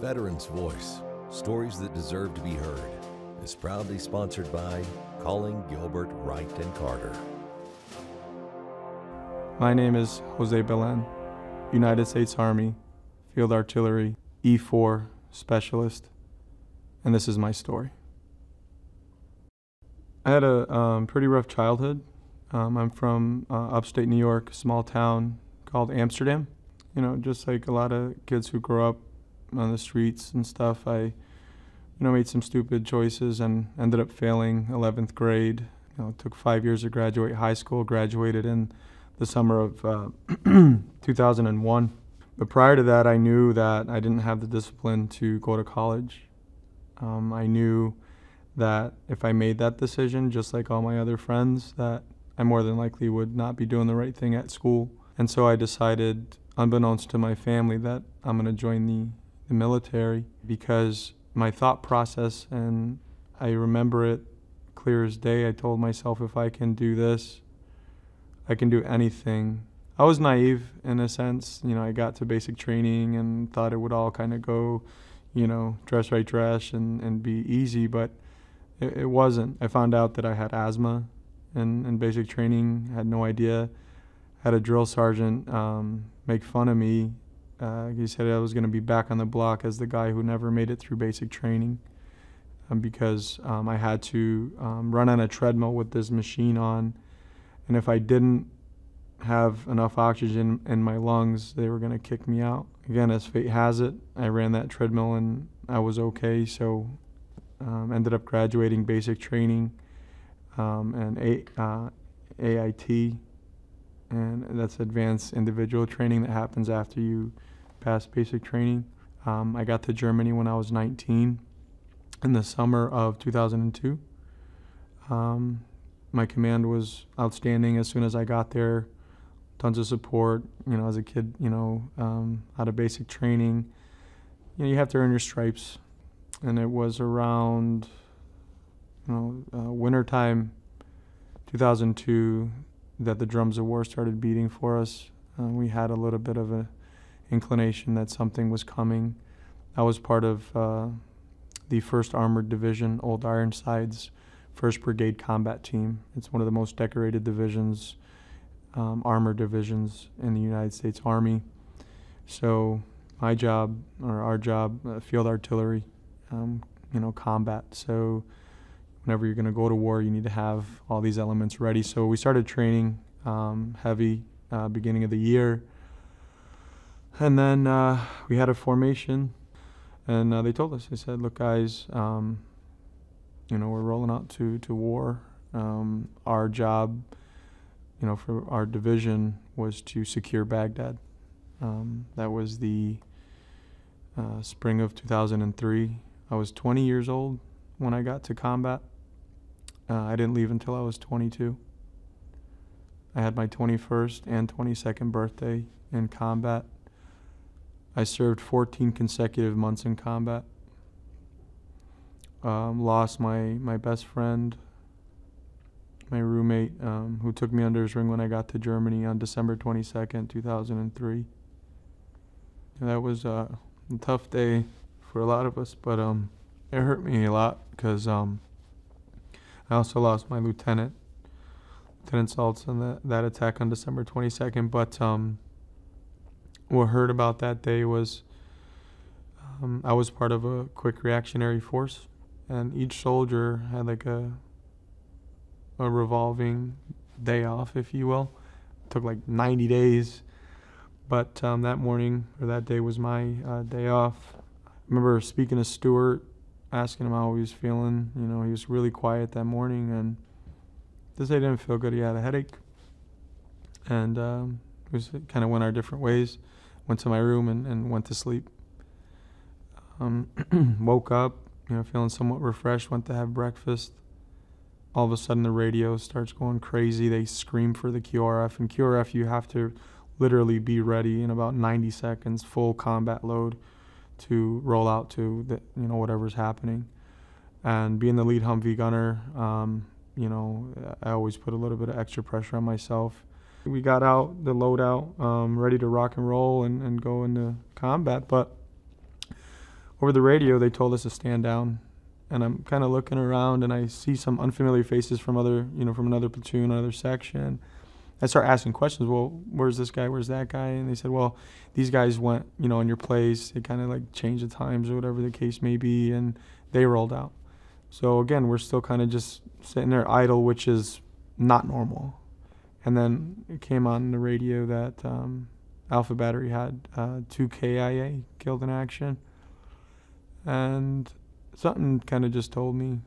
Veteran's Voice, stories that deserve to be heard, is proudly sponsored by Calling Gilbert, Wright & Carter. My name is Jose Belen, United States Army, Field Artillery, E-4 Specialist, and this is my story. I had a pretty rough childhood. I'm from upstate New York, a small town called Amsterdam. You know, just like a lot of kids who grow up on the streets and stuff, I made some stupid choices and ended up failing 11th grade. It took 5 years to graduate high school, graduated in the summer of 2001. But prior to that, I knew that I didn't have the discipline to go to college. I knew that if I made that decision, just like all my other friends, that I more than likely would not be doing the right thing at school. And so I decided, unbeknownst to my family, that I'm going to join the military, because my thought process, and I remember it clear as day, I told myself, if I can do this, I can do anything. I was naive in a sense. I got to basic training and thought it would all kind of go, dress right dress and be easy, but it wasn't. I found out that I had asthma in basic training, had no idea. Had a drill sergeant make fun of me. He said I was going to be back on the block as the guy who never made it through basic training, because I had to run on a treadmill with this machine on, and if I didn't have enough oxygen in my lungs, they were going to kick me out. Again, as fate has it, I ran that treadmill and I was okay, so ended up graduating basic training and AIT, and that's advanced individual training that happens after you pass basic training. I got to Germany when I was 19 in the summer of 2002. My command was outstanding as soon as I got there. Tons of support, as a kid, out of basic training. You have to earn your stripes. And it was around, wintertime 2002 that the drums of war started beating for us. We had a little bit of an inclination that something was coming. I was part of the 1st Armored Division, Old Ironsides, 1st Brigade Combat Team. It's one of the most decorated divisions, armored divisions in the United States Army. So my job, or our job, field artillery, combat. So whenever you're going to go to war, you need to have all these elements ready. So we started training heavy beginning of the year. And then we had a formation, and they told us, they said, look, guys, we're rolling out to war. Our job, for our division was to secure Baghdad. That was the spring of 2003. I was 20 years old when I got to combat. I didn't leave until I was 22. I had my 21st and 22nd birthday in combat. I served 14 consecutive months in combat. Lost my best friend, my roommate, who took me under his wing when I got to Germany on December 22nd, 2003. And that was a tough day for a lot of us, but it hurt me a lot because I also lost my Lieutenant Saltz in that attack on December 22nd. But what hurt about that day was I was part of a quick reactionary force, and each soldier had like a revolving day off, if you will. It took like 90 days, but that morning, or that day, was my day off. I remember speaking to Stuart, asking him how he was feeling. He was really quiet that morning, and this day didn't feel good. He had a headache, and we kind of went our different ways. Went to my room and went to sleep. Woke up, feeling somewhat refreshed, went to have breakfast. All of a sudden the radio starts going crazy. They scream for the QRF. And QRF, you have to literally be ready in about 90 seconds, full combat load, to roll out to whatever's happening. And being the lead Humvee gunner, I always put a little bit of extra pressure on myself. We got out, the loadout, ready to rock and roll and go into combat. But over the radio, they told us to stand down. And I'm kind of looking around, and I see some unfamiliar faces from from another platoon, another section. I start asking questions. Well, where's this guy? Where's that guy? And they said, well, these guys went, in your place. They kind of like changed the times or whatever the case may be, and they rolled out. So again, we're still kind of just sitting there idle, which is not normal. And then it came on the radio that Alpha Battery had 2 KIA killed in action. And something kind of just told me,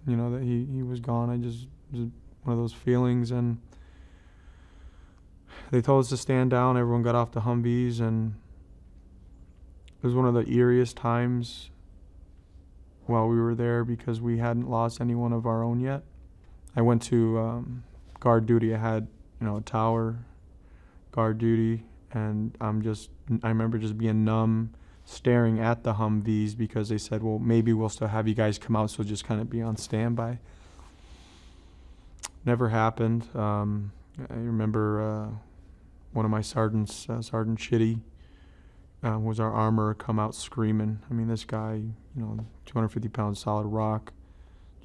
that he was gone. It was one of those feelings. And they told us to stand down. Everyone got off the Humvees, and it was one of the eeriest times while we were there because we hadn't lost anyone of our own yet. I went to guard duty. I had, a tower guard duty, and I remember just being numb, staring at the Humvees because they said, well, maybe we'll still have you guys come out, so just kind of be on standby. Never happened. I remember one of my sergeants, Sergeant Chitty, was our armorer, come out screaming. I mean, this guy, 250-pound solid rock,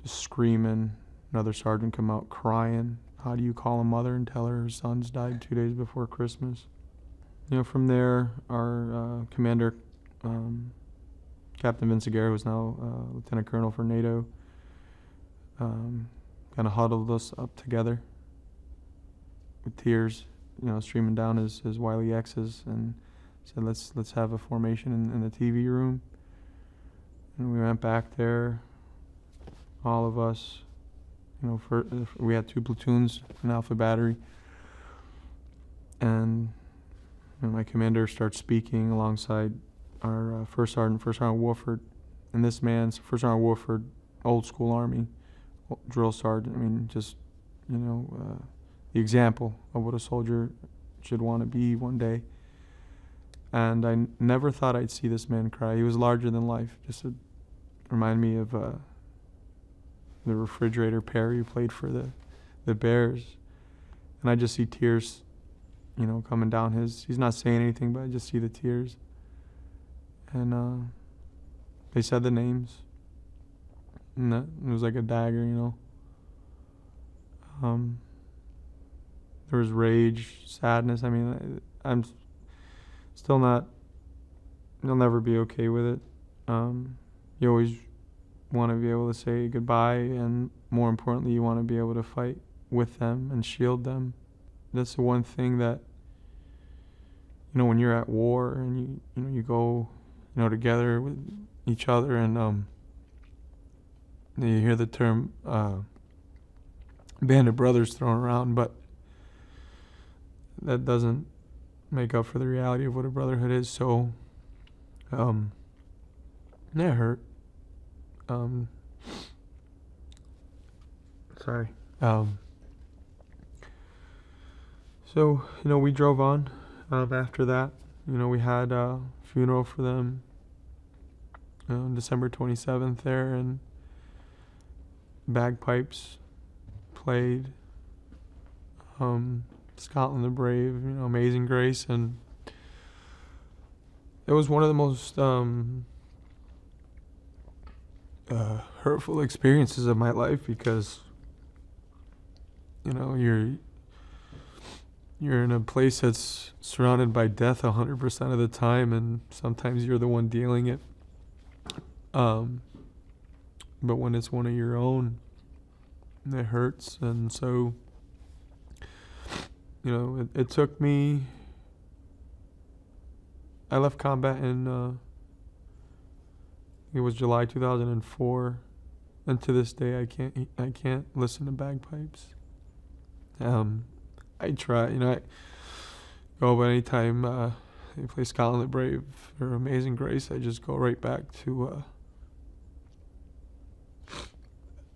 just screaming. Another sergeant come out crying. How do you call a mother and tell her son's died 2 days before Christmas? From there, our commander, Captain Vince Aguirre, who's now Lieutenant Colonel for NATO, kind of huddled us up together with tears, streaming down his wily X's, and said, let's have a formation in the TV room. And we went back there, all of us. We had 2 platoons in Alpha Battery, and my commander starts speaking alongside our First Sergeant Wolford, and this man's First Sergeant Wolford, old school Army, drill sergeant. I mean, just the example of what a soldier should want to be one day. And I never thought I'd see this man cry. He was larger than life. Just to remind me of the refrigerator Perry who played for the Bears. And I just see tears, coming down he's not saying anything, but I just see the tears. And they said the names. And it was like a dagger, There was rage, sadness. I mean, I'm still not, you'll never be okay with it. You always want to be able to say goodbye, and more importantly, you want to be able to fight with them and shield them. That's the one thing that, when you're at war and you go, together with each other, and you hear the term band of brothers thrown around, but that doesn't make up for the reality of what a brotherhood is. So, that hurt. Sorry. So, we drove on. After that, we had a funeral for them on December 27th there, and bagpipes played. Scotland the Brave, Amazing Grace, and it was one of the most hurtful experiences of my life because you're in a place that's surrounded by death 100% of the time, and sometimes you're the one dealing it. But when it's one of your own, it hurts. And so, it took me, I left combat in, it was July 2004, and to this day I can't listen to bagpipes. I try, I go, but anytime they play Scotland the Brave or Amazing Grace, I just go right back to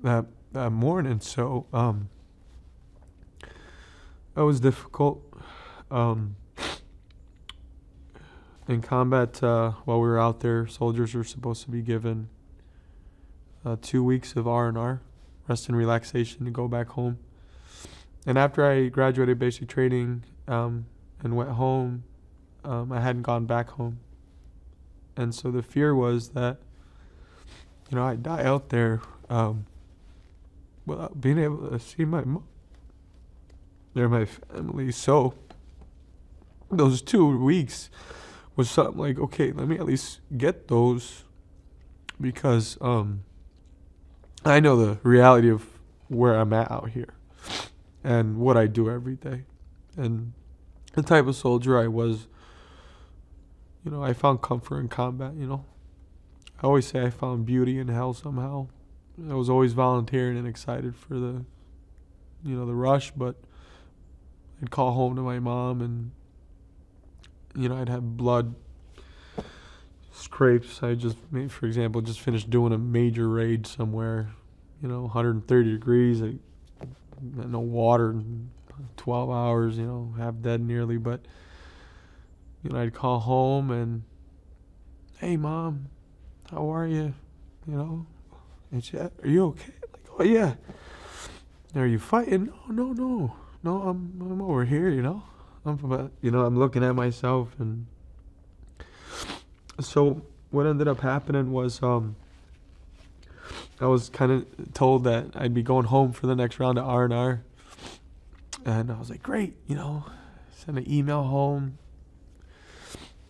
that morning. So that was difficult. In combat, while we were out there, soldiers were supposed to be given 2 weeks of R&R, rest and relaxation, to go back home. And after I graduated basic training and went home, I hadn't gone back home. And so the fear was that, I'd die out there without being able to see my mom or my family. So those 2 weeks was something like, okay, let me at least get those, because I know the reality of where I'm at out here and what I do every day. And the type of soldier I was, I found comfort in combat, I always say I found beauty in hell somehow. I was always volunteering and excited for the rush, but I'd call home to my mom and, I'd have blood scrapes. I just, for example, just finished doing a major raid somewhere, 130 degrees. I had no water in 12 hours, half dead nearly. But, I'd call home and, hey, Mom, how are you? And she, are you okay? Like, oh, yeah. Are you fighting? No, I'm over here, I'm looking at myself. And so what ended up happening was I was kind of told that I'd be going home for the next round of R&R. And I was like, great, send an email home,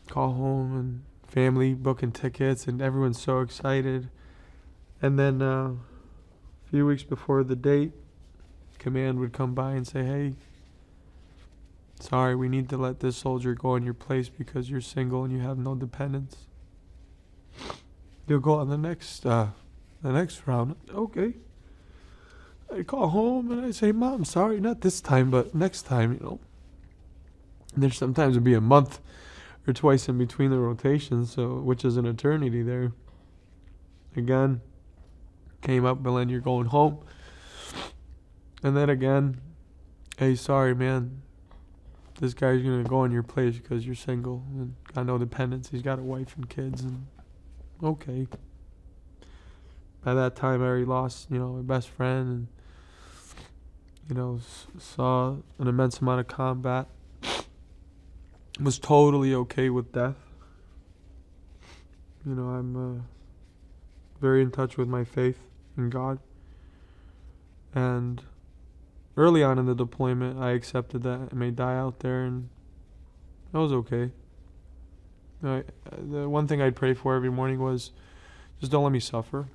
call home, and family booking tickets, and everyone's so excited. And then a few weeks before the date, command would come by and say, hey, sorry, we need to let this soldier go in your place because you're single and you have no dependents. You'll go on the next round. Okay. I call home and I say, Mom, sorry, not this time, but next time, And there's sometimes it'd be a month or twice in between the rotations, so which is an eternity there. Again, came up, Belen, you're going home. And then again, hey, sorry, man. This guy's going to go in your place because you're single and got no dependents. He's got a wife and kids. And okay. By that time, I already lost, my best friend. And, saw an immense amount of combat. Was totally okay with death. I'm very in touch with my faith in God. And early on in the deployment, I accepted that I may die out there, and I was okay. The one thing I'd pray for every morning was, just don't let me suffer.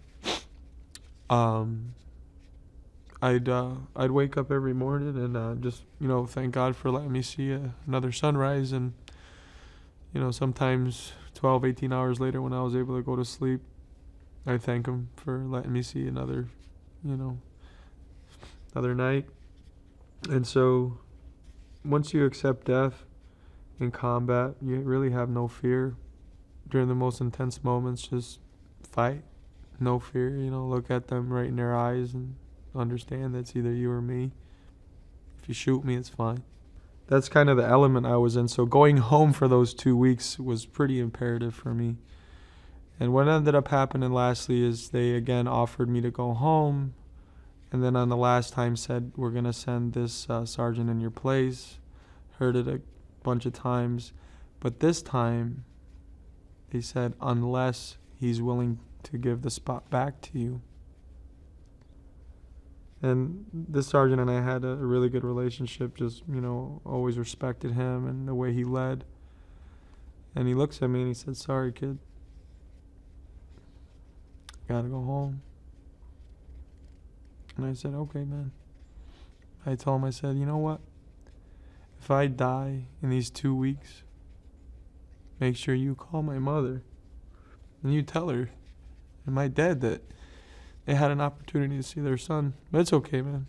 I'd wake up every morning and just thank God for letting me see another sunrise, and sometimes 12, 18 hours later when I was able to go to sleep, I thank Him for letting me see another night. And so once you accept death in combat, you really have no fear. During the most intense moments, just fight. No fear, look at them right in their eyes and understand that's either you or me. If you shoot me, it's fine. That's kind of the element I was in. So going home for those 2 weeks was pretty imperative for me. And what ended up happening lastly is they again offered me to go home. And then on the last time said, we're going to send this sergeant in your place. Heard it a bunch of times. But this time, they said, unless he's willing to give the spot back to you. And this sergeant and I had a really good relationship, just, always respected him and the way he led. And he looks at me and he said, sorry, kid. Gotta go home. And I said, okay, man. I told him, I said, you know what? If I die in these 2 weeks, make sure you call my mother and you tell her and my dad that they had an opportunity to see their son. But it's okay, man.